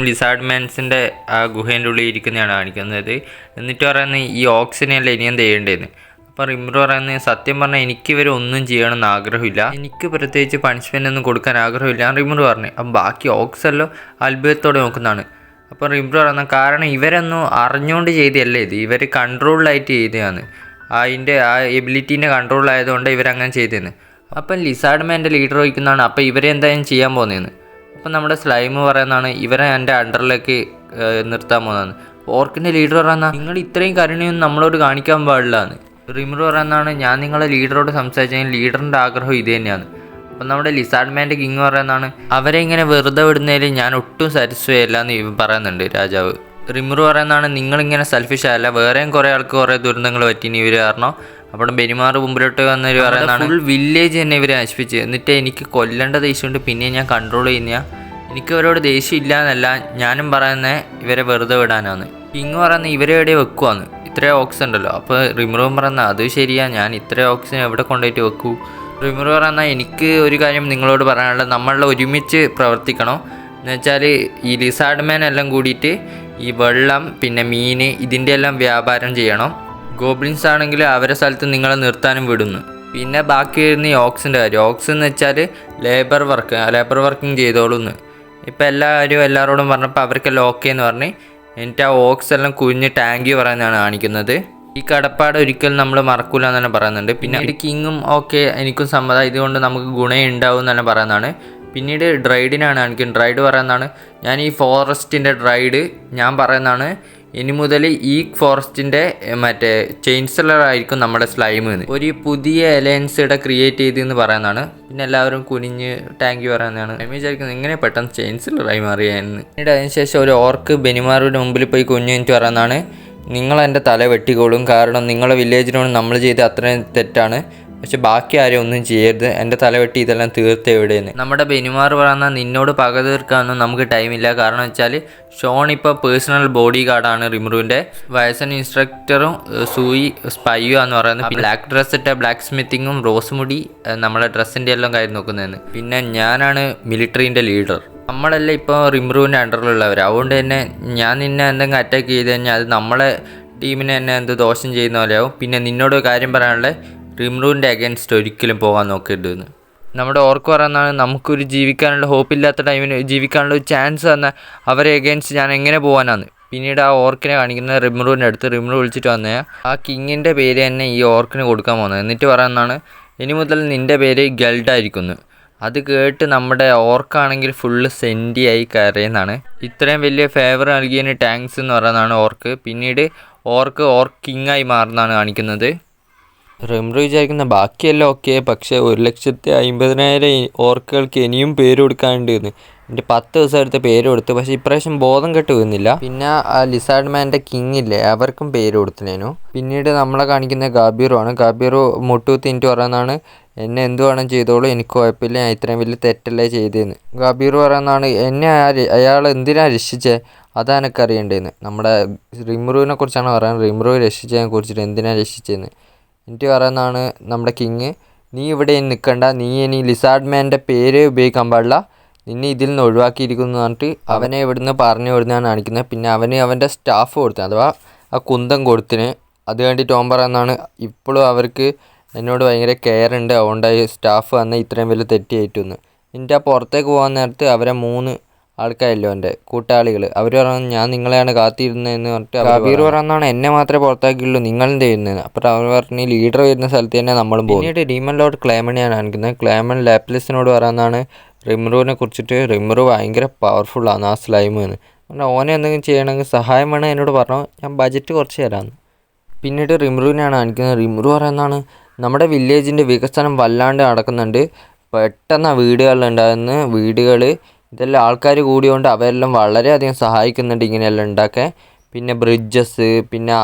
Lizard മാൻസിൻ്റെ ആ ഗുഹേൻ്റെ ഉള്ളിൽ ഇരിക്കുന്നതാണ് കാണിക്കുന്നത്. എന്നിട്ട് പറയുന്നത് ഈ ഓക്സിനെയല്ല ഇനിയും ചെയ്യേണ്ടതെന്ന്. അപ്പോൾ റിംറു പറയുന്നത് സത്യം പറഞ്ഞാൽ എനിക്ക് ഇവരൊന്നും ചെയ്യണമെന്ന് ആഗ്രഹമില്ല, എനിക്ക് പ്രത്യേകിച്ച് പണിഷ്മെൻ്റ് ഒന്നും കൊടുക്കാൻ ആഗ്രഹമില്ല റിംറു പറഞ്ഞു. അപ്പം ബാക്കി ഓക്സെല്ലോ അത്ഭുതത്തോടെ നോക്കുന്നതാണ്. അപ്പോൾ റിംറു പറയുന്നത് കാരണം ഇവരൊന്നും അറിഞ്ഞുകൊണ്ട് ചെയ്തതല്ലേ ഇത്, ഇവർ കൺട്രോൾഡായിട്ട് ചെയ്തതാണ്, അതിൻ്റെ ആ എബിലിറ്റീൻ്റെ കൺട്രോളായതുകൊണ്ട് ഇവരങ്ങനെ ചെയ്തതെന്ന്. അപ്പം ലിസാർഡ് മാൻ്റെ ലീഡർ വഹിക്കുന്നതാണ്. അപ്പോൾ ഇവരെ എന്തായാലും ചെയ്യാൻ പോകുന്നതെന്ന്. അപ്പം നമ്മുടെ സ്ലൈം പറയുന്നതാണ് ഇവരെ എൻ്റെ അണ്ടറിലേക്ക് നിർത്താൻ പോകുന്നതെന്ന്. ഓർക്കിൻ്റെ ലീഡർ പറയുന്നത് നിങ്ങൾ ഇത്രയും കരുണയൊന്നും നമ്മളോട് കാണിക്കാൻ പാടില്ല എന്ന്. റിംറു പറയുന്നതാണ് ഞാൻ നിങ്ങളെ ലീഡറോട് സംസാരിച്ചെങ്കിൽ ലീഡറിൻ്റെ ആഗ്രഹം ഇത് തന്നെയാണ്. അപ്പം നമ്മുടെ ലിസാർഡ് മാൻ്റെ കിങ് പറയുന്നതാണ് അവരെ ഇങ്ങനെ വെറുതെ വിടുന്നതിൽ ഞാൻ ഒട്ടും സാറ്റിസ്ഫൈ അല്ല എന്ന് പറയുന്നുണ്ട് രാജാവ്. റിംറു പറയുന്നതാണ് നിങ്ങളിങ്ങനെ സെൽഫിഷ് ആയല്ല, വേറെയും കുറേ ആൾക്ക് കുറേ ദുരന്തങ്ങൾ പറ്റിനി ഇവർ കാരണം. അപ്പോൾ ബെനിമാർ മുമ്പിലോട്ട് വന്നവർ പറയുന്നതാണ് ഫുൾ വില്ലേജ് തന്നെ ഇവരെ നശിപ്പിച്ച്, എന്നിട്ട് എനിക്ക് കൊല്ലേണ്ട ദേഷ്യമുണ്ട്, പിന്നെ ഞാൻ കൺട്രോൾ ചെയ്യുന്ന, എനിക്ക് അവരോട് ദേഷ്യം ഇല്ല എന്നല്ല, ഞാനും പറയുന്നത് ഇവരെ വെറുതെ വിടാനാണ്. കിങ് പറയുന്നത് ഇവരെ എവിടെ വെക്കുവാന്ന്, ഇത്രയും ഓക്സ് ഉണ്ടല്ലോ. അപ്പോൾ റിംറുവും പറയുന്നത് അത് ശരിയാ, ഞാൻ ഇത്രയും ഓക്സിനെ എവിടെ കൊണ്ടുപോയിട്ട് വെക്കൂ. റിംറു പറയുന്നത് എനിക്ക് ഒരു കാര്യം നിങ്ങളോട് പറയാനുള്ളത്, നമ്മളെ ഒരുമിച്ച് പ്രവർത്തിക്കണം എന്ന് വെച്ചാൽ ഈ ലിസാർഡ് മാൻ എല്ലാം കൂടിയിട്ട് ഈ വെള്ളം പിന്നെ മീൻ ഇതിൻ്റെ എല്ലാം വ്യാപാരം ചെയ്യണം. ഗോബ്ലിൻസ് ആണെങ്കിൽ അവരെ സ്ഥലത്ത് നിങ്ങളെ നിർത്താനും വിടുന്നു. പിന്നെ ബാക്കി വരുന്ന ഈ ഓക്സിൻ്റെ കാര്യം, ഓക്സ് എന്ന് വെച്ചാൽ ലേബർ വർക്കിംഗ് ചെയ്തോളൂന്ന്. ഇപ്പം എല്ലാവരോടും പറഞ്ഞപ്പോൾ അവർക്കെല്ലാം ഓക്കെ എന്ന് പറഞ്ഞ് എന്നിട്ട് ആ ഓക്സ് എല്ലാം കുഞ്ഞ് ടാങ്കി പറയുന്നതാണ് കാണിക്കുന്നത്. ഈ കടപ്പാട് ഒരിക്കലും നമ്മൾ മറക്കൂല എന്ന് തന്നെ പറയുന്നുണ്ട്. പിന്നെ കിങ്ങും ഓക്കെ എനിക്കും സമ്മതം, ഇതുകൊണ്ട് നമുക്ക് ഗുണം ഉണ്ടാവും എന്ന് തന്നെ പറയുന്നതാണ്. പിന്നീട് ഡ്രൈഡിനാണ് കാണിക്കുന്നത്. ഡ്രൈഡ് പറയുന്നതാണ് ഞാൻ ഈ ഫോറസ്റ്റിൻ്റെ ഡ്രൈഡ് ഞാൻ പറയുന്നതാണ് ഇനി മുതൽ ഈ ഫോറസ്റ്റിൻ്റെ മറ്റേ ചെയിൻസലർ ആയിരിക്കും നമ്മുടെ സ്ലൈം എന്ന്, ഒരു പുതിയ അലയൻസ് ഇവിടെ ക്രിയേറ്റ് ചെയ്തെന്ന് പറയുന്നതാണ്. പിന്നെ എല്ലാവരും കുനിഞ്ഞ് ടാങ്കി പറയുന്നതാണ്. വിചാരിക്കുന്നത് എങ്ങനെ പെട്ടെന്ന് ചെയിൻസലറായി മാറിയെന്ന്. പിന്നീട് അതിനുശേഷം ഒരു ഓർക്ക് ബെനിമാറിൻ്റെ മുമ്പിൽ പോയി കുഞ്ഞിട്ട് പറയുന്നതാണ് നിങ്ങളെൻ്റെ തല വെട്ടിക്കോളും, കാരണം നിങ്ങളെ വില്ലേജിനോട് നമ്മൾ ചെയ്ത അത്രയും തെറ്റാണ്, പക്ഷെ ബാക്കി ആരും ഒന്നും ചെയ്യരുത്, എൻ്റെ തലവെട്ടി ഇതെല്ലാം തീർത്ത് എവിടെയെന്ന്. നമ്മുടെ ബെനിമാർ പറയുന്നത് നിന്നോട് പക തീർക്കാനൊന്നും നമുക്ക് ടൈമില്ല, കാരണം വെച്ചാൽ ഷോൺ ഇപ്പോൾ പേഴ്സണൽ ബോഡി ഗാർഡാണ് റിംറുവിൻ്റെ, വയസ്സൻ ഇൻസ്ട്രക്ടറും സൂയി സ്പൈയും എന്ന് പറയുന്നത്. ബ്ലാക്ക് ഡ്രസ്സ് ഇട്ട ബ്ലാക്ക് സ്മിത്തിങ്ങും റോസ് മുടി നമ്മളെ ഡ്രസ്സിൻ്റെ എല്ലാം കാര്യം നോക്കുന്നതെന്ന്. പിന്നെ ഞാനാണ് മിലിറ്ററീൻ്റെ ലീഡർ, നമ്മളെല്ലാം ഇപ്പോൾ റിംറുവിൻ്റെ അണ്ടറിലുള്ളവർ, അതുകൊണ്ട് തന്നെ ഞാൻ നിന്നെ എന്തെങ്കിലും അറ്റാക്ക് ചെയ്ത് കഴിഞ്ഞാൽ അത് നമ്മളെ ടീമിനെ തന്നെ എന്ത് ദോഷം ചെയ്യുന്ന പോലെയാവും. പിന്നെ നിന്നോട് കാര്യം പറയാനുള്ളത് റിംറുവിൻ്റെ അഗേൻസ്റ്റ് ഒരിക്കലും പോകാൻ നോക്കരുതെന്ന്. നമ്മുടെ ഓർക്ക് പറയുന്നതാണ് നമുക്കൊരു ജീവിക്കാനുള്ള ഹോപ്പില്ലാത്ത ടൈമിന് ജീവിക്കാനുള്ള ഒരു ചാൻസ് തന്നാൽ അവരെ അഗേൻസ്റ്റ് ഞാൻ എങ്ങനെ പോകാനാണ്. പിന്നീട് ആ ഓർക്കിനെ കാണിക്കുന്നത് റിംറുവിൻ്റെ അടുത്ത്. റിംറു വിളിച്ചിട്ട് വന്ന ആ കിങ്ങിൻ്റെ പേര് തന്നെ ഈ ഓർക്കിന് കൊടുക്കാൻ പോകുന്നത്. എന്നിട്ട് പറയുന്നതാണ് ഇനി മുതൽ നിൻ്റെ പേര് ഗൾഡായിരിക്കുന്നു. അത് കേട്ട് നമ്മുടെ ഓർക്കാണെങ്കിൽ ഫുള്ള് സെൻറ്റിയായി കയറിയെന്നാണ്. ഇത്രയും വലിയ ഫേവർ നൽകിയതിന് താങ്ക്സ് എന്ന് പറയുന്നതാണ് ഓർക്ക്. പിന്നീട് ഓർക്ക് കിങ്ങായി മാറുന്നതാണ് കാണിക്കുന്നത്. റിംറു വിചാരിക്കുന്ന ബാക്കിയെല്ലാം ഓക്കെ, പക്ഷേ 1,50,000 ഓർക്കുകൾക്ക് ഇനിയും പേര് കൊടുക്കാനുണ്ട് എന്ന്. എൻ്റെ 10 ദിവസം എടുത്ത് പേര് കൊടുത്തു, പക്ഷേ ഇപ്രാവശ്യം ബോധം കെട്ട് വീഴുന്നില്ല. പിന്നെ ആ ലിസാർഡ് മാൻ്റെ കിങ് ഇല്ലേ അവർക്കും പേര് കൊടുത്തിനേനു. പിന്നീട് നമ്മളെ കാണിക്കുന്ന ഗാബീറു ആണ്. ഗാബീറു മുട്ടുകുത്തിയിട്ട് പറയുന്നതാണ് എന്നെ എന്ത് വേണം ചെയ്തോളൂ, എനിക്ക് കുഴപ്പമില്ല, ഞാൻ ഇത്രയും വലിയ തെറ്റല്ലേ ചെയ്തതെന്ന്. ഗാബീറു പറയുന്നതാണ് എന്നെ അയാൾ എന്തിനാ രക്ഷിച്ചേ അതാണ് എനിക്ക് അറിയേണ്ടതെന്ന്. നമ്മുടെ റിംറുവിനെ കുറിച്ചാണ് പറയുന്നത്, റിംറു രക്ഷിച്ചതിനെ കുറിച്ചിട്ട് എന്തിനാണ് രക്ഷിച്ചതെന്ന്. എന്നിട്ട് പറയുന്നതാണ് നമ്മുടെ കിങ് നീ ഇവിടെ നിൽക്കണ്ട, നീ ഇനി ലിസാർഡ് മാൻ്റെ പേര് ഉപയോഗിക്കാൻ പാടില്ല, നിന്നെ ഇതിൽ നിന്ന് ഒഴിവാക്കിയിരിക്കുന്നു എന്ന് പറഞ്ഞിട്ട് അവനെ ഇവിടുന്ന് പറഞ്ഞു വിടുന്നതാണ് കാണിക്കുന്നത്. പിന്നെ അവന് അവൻ്റെ സ്റ്റാഫ് കൊടുത്തിന്, അഥവാ ആ കുന്തം കൊടുത്തിന്. അത് കണ്ടിട്ട് ഓൻ പറയുന്നതാണ് ഇപ്പോഴും അവർക്ക് എന്നോട് ഭയങ്കര കെയർ ഉണ്ട്, അതുകൊണ്ടായി സ്റ്റാഫ് വന്ന് ഇത്രയും വലിയ തെറ്റിയായിട്ടൊന്ന്. എന്നിട്ട് ആ പുറത്തേക്ക് പോകാൻ നേരത്ത് അവരെ 3 ആൾക്കാരല്ലോ എൻ്റെ കൂട്ടാളികൾ, അവർ പറഞ്ഞു ഞാൻ നിങ്ങളെയാണ് കാത്തിരുന്നതെന്ന് പറഞ്ഞിട്ട് കബീർ പറയുന്നതാണ് എന്നെ മാത്രമേ പുറത്താക്കിയുള്ളൂ, നിങ്ങളും ചെയ്യുന്നതെന്ന്. അപ്പോൾ അവർ പറഞ്ഞ് ലീഡർ വരുന്ന സ്ഥലത്ത് തന്നെ നമ്മളും പോകും. പിന്നീട് ഡീമൺ ലോർഡ് ക്ലേമനെയാണ് കാണിക്കുന്നത്. ക്ലേമൻ ലാപ്ലിസിനോട് പറയുന്നതാണ് റിംറുവിനെ കുറിച്ചിട്ട് റിംറു ഭയങ്കര പവർഫുള്ളാണ് ആ സ്ലൈം എന്ന്. പറഞ്ഞാൽ ഓനെ എന്തെങ്കിലും ചെയ്യണമെങ്കിൽ സഹായം വേണം എന്നോട് പറഞ്ഞു, ഞാൻ ബജറ്റ് കുറച്ച് തരാമെന്ന്. പിന്നീട് റിംറുവിനെയാണ് കാണിക്കുന്നത്. റിംറു പറയുന്നതാണ് നമ്മുടെ വില്ലേജിൻ്റെ വികസനം വല്ലാണ്ട് നടക്കുന്നുണ്ട്, പെട്ടെന്ന് വീടുകളുണ്ടാകുന്ന വീടുകൾ ഇതെല്ലാം ആൾക്കാർ കൂടിയോണ്ട് അവരെല്ലാം വളരെയധികം സഹായിക്കുന്നുണ്ട് ഇങ്ങനെയെല്ലാം ഉണ്ടാക്കാൻ. പിന്നെ ബ്രിഡ്ജസ് പിന്നെ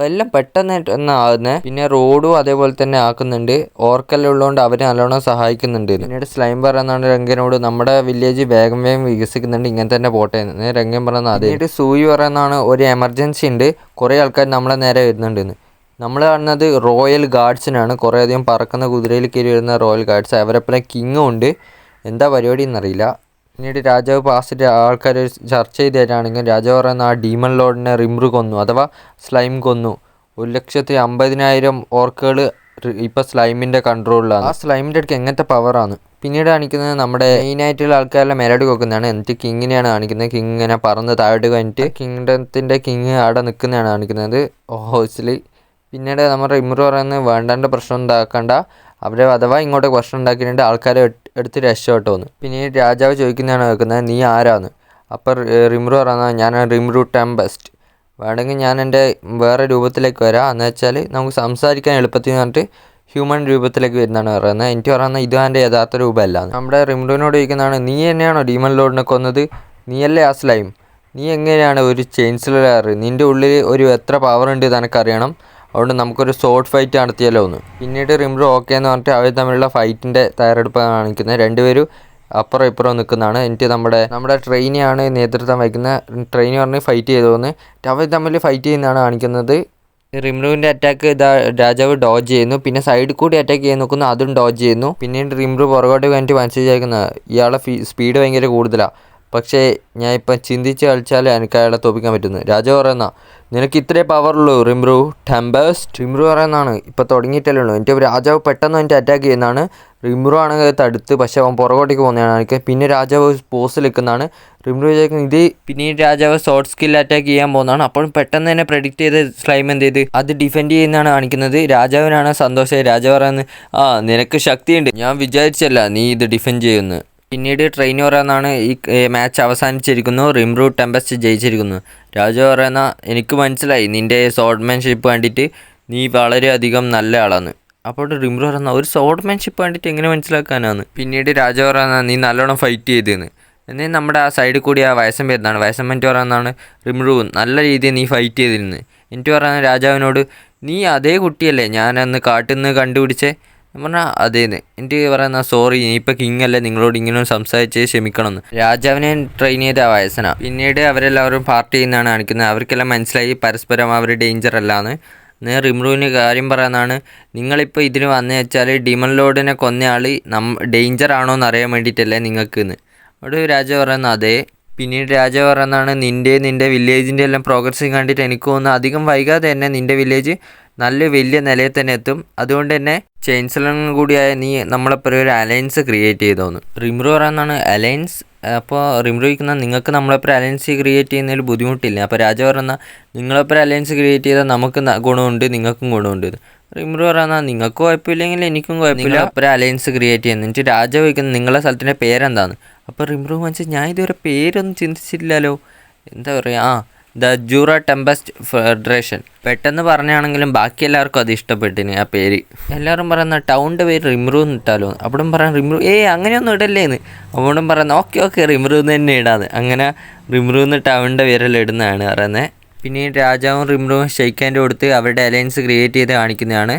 എല്ലാം പെട്ടെന്ന് ആകുന്നത്. പിന്നെ റോഡും അതേപോലെ തന്നെ ആക്കുന്നുണ്ട്, ഓർക്കെല്ലാം ഉള്ളതുകൊണ്ട് അവർ നല്ലോണം സഹായിക്കുന്നുണ്ട്. പിന്നീട് സ്ലൈം പറയുന്നതാണ് രംഗനോട് നമ്മുടെ വില്ലേജ് വേഗം വികസിക്കുന്നുണ്ട്, ഇങ്ങനെ തന്നെ പോട്ടെ എന്ന്. രംഗൻ പറയുന്നത് അതെ. പിന്നീട് സൂയി പറയുന്നതാണ് ഒരു എമർജൻസി ഉണ്ട്, കുറേ ആൾക്കാർ നമ്മളെ നേരെ വരുന്നുണ്ടെന്ന്. നമ്മൾ കാണുന്നത് റോയൽ ഗാർഡ്സിനാണ്, കുറേയധികം പറക്കുന്ന കുതിരയിൽ കയറി വരുന്ന റോയൽ ഗാർഡ്സ്. അവരെപ്പോലെ കിങ്ങും ഉണ്ട്, എന്താ പരിപാടി എന്നറിയില്ല. പിന്നീട് രാജാവ് പാസിൻ്റെ ആൾക്കാർ ചർച്ച ചെയ്തിട്ടാണെങ്കിൽ രാജാവ് പറയുന്ന ആ ഡീമൺ ലോർഡിനെ റിമ്രു കൊന്നു, അഥവാ സ്ലൈം കൊന്നു. 1,50,000 ഓർക്കുകൾ ഇപ്പോൾ സ്ലൈമിൻ്റെ കൺട്രോളിലാണ്. ആ സ്ലൈമിൻ്റെ അടുക്ക് എങ്ങനത്തെ പവറാണ്. പിന്നീട് കാണിക്കുന്നത് നമ്മുടെ മെയിനായിട്ടുള്ള ആൾക്കാരുടെ മെലഡി വെക്കുന്നതാണ്. എന്നിട്ട് കിങ്ങിനെയാണ് കാണിക്കുന്നത്. കിങ് ഇങ്ങനെ പറന്ന് താഴോട്ട് കഴിഞ്ഞിട്ട് കിങ്ഡത്തിൻ്റെ കിങ് അവിടെ നിൽക്കുന്നതാണ് കാണിക്കുന്നത് ഹോഴ്സിൽ. പിന്നീട് നമ്മുടെ റിമ്രു പറയുന്നത് വേണ്ടാണ്ട് പ്രശ്നം ഉണ്ടാക്കണ്ട, അവരെ അഥവാ ഇങ്ങോട്ട് പ്രശ്നം ഉണ്ടാക്കിയിട്ട് ആൾക്കാരെ എടുത്ത് രക്ഷപ്പെട്ടു വന്നു. പിന്നീട് രാജാവ് ചോദിക്കുന്നതാണ് കേൾക്കുന്നത്, നീ ആരാന്ന്. അപ്പോൾ റിമ്രു പറയുന്നത് ഞാൻ റിമ്രു ടെമ്പസ്റ്റ്, വേണമെങ്കിൽ ഞാൻ എൻ്റെ വേറെ രൂപത്തിലേക്ക് വരാം, എന്ന് വെച്ചാൽ നമുക്ക് സംസാരിക്കാൻ എളുപ്പത്തിൽ പറഞ്ഞിട്ട് ഹ്യൂമൻ രൂപത്തിലേക്ക് വരുന്നതാണ് പറയുന്നത്. എനിക്ക് പറയുന്നത് ഇത് എൻ്റെ യഥാർത്ഥ രൂപമല്ല. നമ്മുടെ റിമ്രുവിനോട് ചോദിക്കുന്നതാണ്, നീ തന്നെയാണോ ഡീമൺ ലോർഡിനെ കൊന്നത്, നീയല്ലേ ആ സ്ലൈം, നീ എങ്ങനെയാണ് ഒരു ചെയിൻസ്ലെയർ, നിൻ്റെ ഉള്ളിൽ ഒരു എത്ര പവർ ഉണ്ട് നിനക്കറിയണം, അതുകൊണ്ട് നമുക്കൊരു സോർട്ട് ഫൈറ്റ് നടത്തിയല്ലോ എന്ന്. പിന്നീട് റിമ്രു ഓക്കെ എന്ന് പറഞ്ഞിട്ട് അവർ തമ്മിലുള്ള ഫൈറ്റിൻ്റെ തയ്യാറെടുപ്പാണ് കാണിക്കുന്നത്. രണ്ടുപേരും അപ്പുറം ഇപ്പുറം നിൽക്കുന്നതാണ്. എന്നിട്ട് നമ്മുടെ ട്രെയിനിയാണ് നേതൃത്വം വഹിക്കുന്നത്. ട്രെയിനി പറഞ്ഞ് ഫൈറ്റ് ചെയ്തോന്ന് അവർ തമ്മിൽ ഫൈറ്റ് ചെയ്യുന്നതാണ് കാണിക്കുന്നത്. റിമ്രുവിൻ്റെ അറ്റാക്ക് രാജാവ് ഡോജ് ചെയ്യുന്നു. പിന്നെ സൈഡിൽ കൂടി അറ്റാക്ക് ചെയ്യാൻ നോക്കുന്നു, അതും ഡോജ് ചെയ്യുന്നു. പിന്നീട് റിമ്രു പുറകോട്ട് കഴിഞ്ഞിട്ട് മനസ്സിലാക്കുന്നത് ഇയാളെ സ്പീഡ് ഭയങ്കര കൂടുതലാണ്, പക്ഷേ ഞാൻ ഇപ്പം ചിന്തിച്ച് കളിച്ചാൽ എനിക്ക് അയാളെ തോപ്പിക്കാൻ പറ്റുന്നു. രാജാവ് പറയുന്ന നിനക്ക് ഇത്രേ പവറുള്ളൂ റിമ്രു ടെമ്പസ്റ്റ്. റിമ്രു പറയുന്നതാണ് ഇപ്പം തുടങ്ങിയിട്ടല്ലേ ഉള്ളൂ. എൻ്റെ രാജാവ് പെട്ടെന്ന് എൻ്റെ അറ്റാക്ക് ചെയ്യുന്നതാണ്. റിമ്രു ആണെങ്കിൽ തടുത്ത്, പക്ഷെ അവൻ പുറകോട്ടേക്ക് പോകുന്നതാണ് എനിക്ക്. പിന്നെ രാജാവ് പോസിൽ നിൽക്കുന്നതാണ്. റിമ്രു വിചാരിക്കുന്നത് ഇത് പിന്നീട് രാജാവ് ഷോർട്ട് സ്കിൽ അറ്റാക്ക് ചെയ്യാൻ പോകുന്നതാണ്. അപ്പോഴും പെട്ടെന്ന് തന്നെ പ്രെഡിക്റ്റ് ചെയ്ത് സ്ലൈം എന്ത് ചെയ്ത് അത് ഡിഫെൻഡ് ചെയ്യുന്നതാണ് കാണിക്കുന്നത്. രാജാവിനാണ് സന്തോഷമായി. രാജാവ് പറയുന്നത് നിനക്ക് ശക്തിയുണ്ട്, ഞാൻ വിചാരിച്ചല്ല നീ ഇത് ഡിഫെൻഡ് ചെയ്യുമെന്ന്. പിന്നീട് ട്രെയിൻ പറയുന്നതാണ് ഈ മാച്ച് അവസാനിച്ചിരിക്കുന്നു, റിമ്രു ടെമ്പസ്റ്റ് ജയിച്ചിരിക്കുന്നു. രാജാവ് പറയുന്ന എനിക്ക് മനസ്സിലായി നിൻ്റെ സോർട്ട്മാൻഷിപ്പ് കണ്ടിട്ട് നീ വളരെയധികം നല്ല ആളാണ്. അപ്പോൾ റിമ്രു പറയുന്ന ഒരു സോർട്ട്മാൻഷിപ്പ് കണ്ടിട്ട് എങ്ങനെ മനസ്സിലാക്കാനാണ്. പിന്നീട് രാജാവ് പറയുന്ന നീ നല്ലോണം ഫൈറ്റ് ചെയ്തെന്ന്. എന്നേ നമ്മുടെ ആ സൈഡിൽ കൂടി ആ വയസ്സം വരുന്നതാണ്. വയസ്സം എനിക്ക് പറയുന്നതാണ് റിമ്രു നല്ല രീതിയിൽ നീ ഫൈറ്റ് ചെയ്തിരുന്നു. എനിക്ക് പറയുന്ന രാജാവിനോട് നീ അതേ കുട്ടിയല്ലേ ഞാനന്ന് കാട്ടിൽ നിന്ന് കണ്ടുപിടിച്ചേ. ഞാൻ പറഞ്ഞാൽ അതേന്ന്. എനിക്ക് പറയുന്ന സോറി, ഇനിയിപ്പോൾ കിങ് അല്ലേ നിങ്ങളോട് ഇങ്ങനെ സംസാരിച്ച് ക്ഷമിക്കണമെന്ന്. രാജാവിനെ ട്രെയിൻ ചെയ്ത വയസ്സനാണ്. പിന്നീട് അവരെല്ലാവരും പാർട്ടി ചെയ്യുന്നതാണ് കാണിക്കുന്നത്. അവർക്കെല്ലാം മനസ്സിലായി പരസ്പരം അവർ ഡേഞ്ചർ അല്ലാന്ന്. റിമ്രുവിന് കാര്യം പറയുന്നതാണ്, നിങ്ങളിപ്പോൾ ഇതിന് വന്നു വെച്ചാൽ ഡീമൺ ലോർഡിനെ കൊന്നയാൾ ഡേഞ്ചർ ആണോ എന്ന് അറിയാൻ വേണ്ടിയിട്ടല്ലേ നിങ്ങൾക്കെന്ന്. അവിടെ രാജാവ് പറയുന്ന അതേ. പിന്നീട് രാജാവ് പറയുന്നതാണ് നിൻ്റെ വില്ലേജിൻ്റെ എല്ലാം പ്രോഗ്രസ് കണ്ടിട്ട് എനിക്ക് തോന്നുന്നു അധികം വൈകാതെ തന്നെ നിൻ്റെ വില്ലേജ് നല്ല വലിയ നിലയിൽ തന്നെ എത്തും. അതുകൊണ്ട് തന്നെ ചെയിൻസ്ലറും കൂടിയായ നീ നമ്മളെപ്പോൾ ഒരു അലയൻസ് ക്രിയേറ്റ് ചെയ്തോന്ന്. റിമ്രു പറയുന്നതാണ് അലയൻസ്. അപ്പോൾ റിമ്രു ചോദിക്കുന്ന നിങ്ങൾക്ക് നമ്മളെപ്പോൾ അലയൻസ് ക്രിയേറ്റ് ചെയ്യുന്നതിൽ ബുദ്ധിമുട്ടില്ല. അപ്പോൾ രാജാവ് പറയുന്ന നിങ്ങളെപ്പോൾ അലയൻസ് ക്രിയേറ്റ് ചെയ്താൽ നമുക്ക് ഗുണമുണ്ട് നിങ്ങൾക്കും ഗുണമുണ്ട്. റിമ്രു പറയുന്ന നിങ്ങൾക്ക് കുഴപ്പമില്ലെങ്കിൽ എനിക്കും കുഴപ്പമില്ല, അപ്പോൾ അലയൻസ് ക്രിയേറ്റ് ചെയ്യുന്നത്. എന്നിട്ട് രാജാവ് ചോദിക്കുന്നത് നിങ്ങളുടെ സ്ഥലത്തിൻ്റെ പേരെന്താണ്. അപ്പോൾ റിമ്രു മനസ്സിൽ ഞാൻ ഇതുവരെ പേരൊന്നും ചിന്തിച്ചില്ലല്ലോ, എന്താ പറയുക ദ ജൂറ ടെമ്പസ്റ്റ് ഫെഡറേഷൻ. പെട്ടെന്ന് പറഞ്ഞാണെങ്കിലും ബാക്കി എല്ലാവർക്കും അത് ഇഷ്ടപ്പെട്ടിന് ആ പേര്. എല്ലാവരും പറയുന്ന ടൗണിൻ്റെ പേര് റിമ്രു എന്ന് ഇട്ടാലോ. അവിടും പറയാൻ റിമ്രു അങ്ങനെയൊന്നും ഇടല്ലേന്ന്. അവിടും പറയുന്നത് ഓക്കെ റിമ്രു എന്ന് തന്നെ ഇടാന്ന്. അങ്ങനെ റിമ്രു എന്ന് ടൗണിൻ്റെ പേരെല്ലാം ഇടുന്നതാണ് പറയുന്നത്. പിന്നീട് രാജാവും റിമ്രുവും ഷെയ്ക്ക് ഹാൻഡ് കൊടുത്ത് അവരുടെ അലയൻസ് ക്രിയേറ്റ് ചെയ്ത് കാണിക്കുന്നതാണ്.